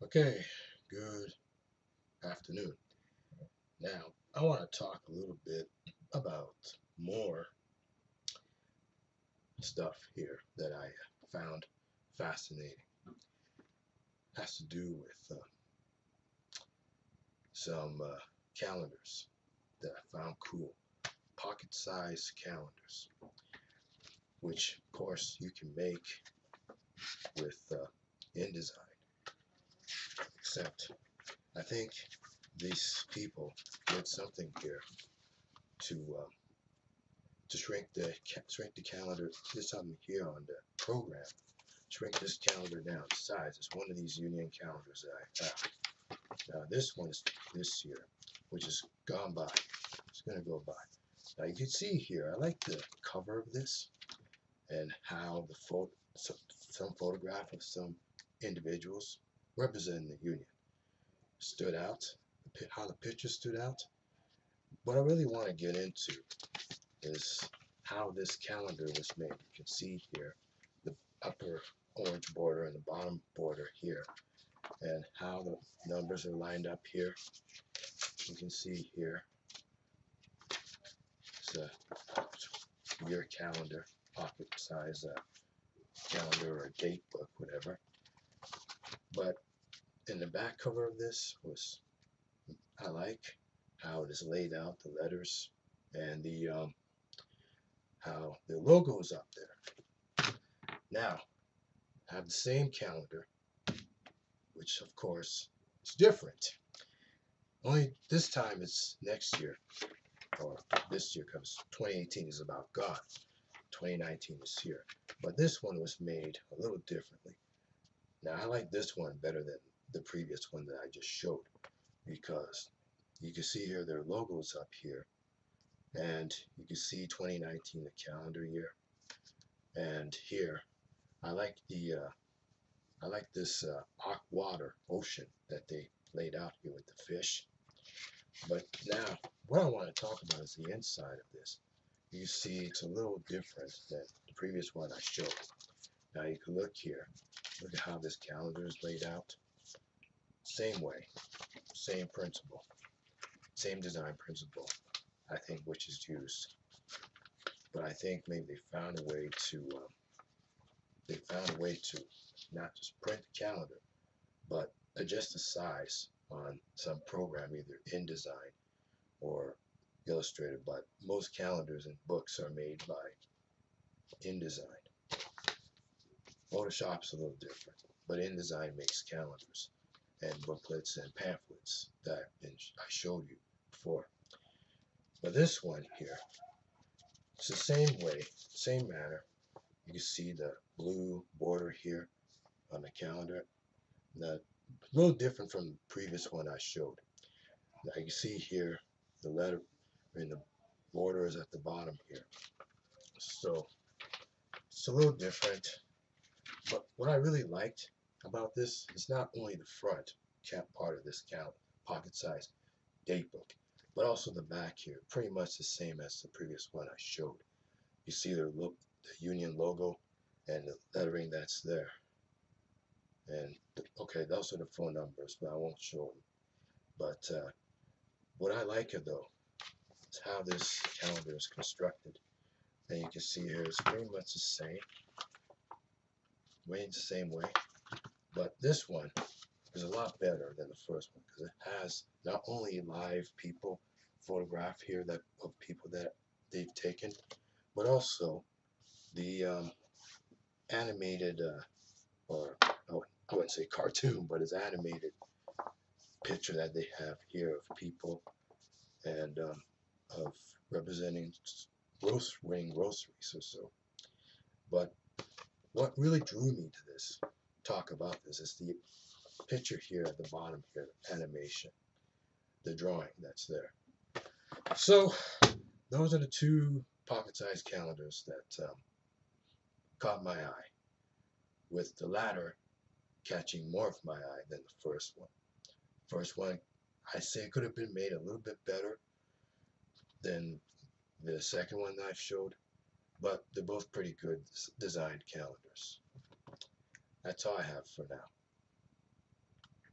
Okay, good afternoon. Now, I want to talk a little bit about more stuff here that I found fascinating. It has to do with some calendars that I found cool, pocket-sized calendars, which of course you can make with InDesign. Except, I think these people did something here to shrink the calendar. There's something here on the program. Shrink this calendar down to size. It's one of these Union calendars that I have. Now this one is this year, which is gone by. It's gonna go by. Now you can see here. I like the cover of this and how the some photograph of some individuals representing the Union stood out. How the picture stood out. What I really want to get into is how this calendar was made. You can see here the upper orange border and the bottom border here, and how the numbers are lined up here. You can see here it's a year calendar, pocket size calendar or date book, whatever. But in the back cover of this was, I like how it is laid out, the letters and the how the logo is up there. Now, I have the same calendar, which of course is different. Only this time it's next year, or this year, because 2018 is about God. 2019 is here. But this one was made a little differently. Now, I like this one better than the previous one that I just showed, because you can see here their logos up here, and you can see 2019, the calendar year. And here, I like this water ocean that they laid out here with the fish. But now, what I want to talk about is the inside of this. You see, it's a little different than the previous one I showed. Now you can look here. Look at how this calendar is laid out. Same way, same principle, same design principle, I think, which is used. But I think maybe they found a way to not just print the calendar, but adjust the size on some program, either InDesign or Illustrator. But most calendars and books are made by InDesign. Photoshop's a little different, but InDesign makes calendars and booklets and pamphlets that I showed you before. But this one here, it's the same way, same manner. You can see the blue border here on the calendar. Now, a little different from the previous one I showed. Now you can see here the letter in the border is at the bottom here. So it's a little different. But what I really liked about this is not only the front cap part of this pocket size date book, but also the back here, pretty much the same as the previous one I showed. You see the Union logo and the lettering that's there. And okay, those are the phone numbers, but I won't show them. But what I like it though is how this calendar is constructed. And you can see here it's pretty much the same, made the same way. But this one is a lot better than the first one because it has not only live people photographed here that of people that they've taken, but also the animated or I wouldn't say cartoon, but it's animated picture that they have here of people and of representing winning groceries or so. But what really drew me to this talk about this is the picture here at the bottom here, the animation, the drawing that's there. So those are the two pocket-sized calendars that caught my eye, with the latter catching more of my eye than the first one. First one, I say it could have been made a little bit better than the second one that I showed, but they're both pretty good designed calendars. That's all I have for now.